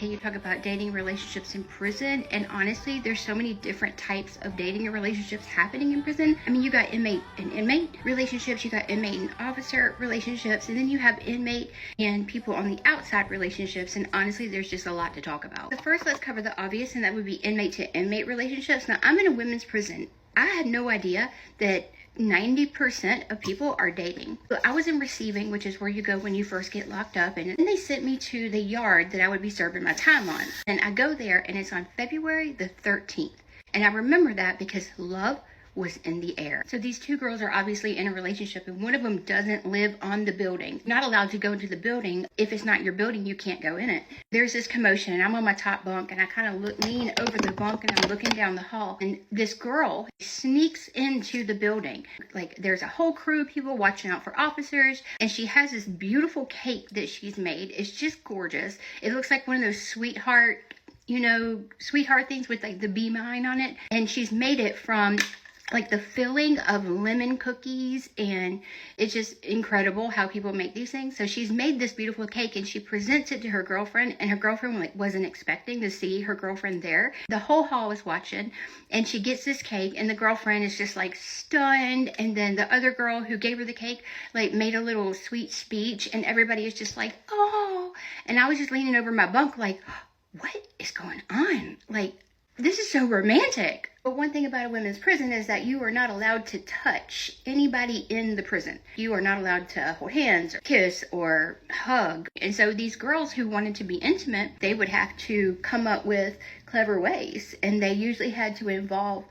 You talk about dating relationships in prison, and honestly, there's so many different types of dating and relationships happening in prison. I mean, you got inmate and inmate relationships, you got inmate and officer relationships, and then you have inmate and people on the outside relationships, and honestly, there's just a lot to talk about. But first, let's cover the obvious, and that would be inmate to inmate relationships. Now, I'm in a women's prison. I had no idea that 90% of people are dating. So I was in receiving, which is where you go when you first get locked up, and then they sent me to the yard that I would be serving my time on. And I go there, and it's on February the 13th. And I remember that because love was in the air. So these two girls are obviously in a relationship, and one of them doesn't live on the building. Not allowed to go into the building. If it's not your building, you can't go in it. There's this commotion, and I'm on my top bunk, and I kind of lean over the bunk, and I'm looking down the hall, and this girl sneaks into the building. Like, there's a whole crew of people watching out for officers, and she has this beautiful cake that she's made. It's just gorgeous. It looks like one of those sweetheart things with like the Be Mine on it. And she's made it from like the filling of lemon cookies, and it's just incredible how people make these things. So she's made this beautiful cake, and she presents it to her girlfriend, and her girlfriend like wasn't expecting to see her girlfriend there. The whole hall was watching, and she gets this cake, and the girlfriend is just like stunned. And then the other girl who gave her the cake like made a little sweet speech, and everybody is just like, oh. And I was just leaning over my bunk like, what is going on? Like, this is so romantic. But one thing about a women's prison is that you are not allowed to touch anybody in the prison. You are not allowed to hold hands or kiss or hug. And so these girls who wanted to be intimate, they would have to come up with clever ways. And they usually had to involve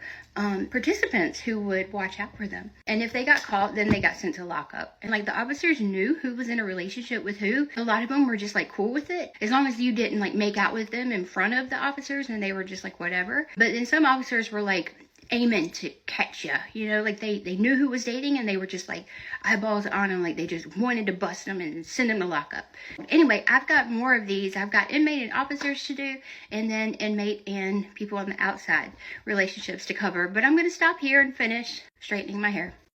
participants who would watch out for them. And if they got caught, then they got sent to lockup. And like the officers knew who was in a relationship with who. A lot of them were just like cool with it. As long as you didn't like make out with them in front of the officers, and they were just like whatever. But then some officers were like aiming to catch you, like they knew who was dating, and they were just like eyeballs on them, like they just wanted to bust them and send them to lockup. Anyway, I've got more of these. I've got inmate and officers to do, and then inmate and people on the outside relationships to cover. But I'm going to stop here and finish straightening my hair.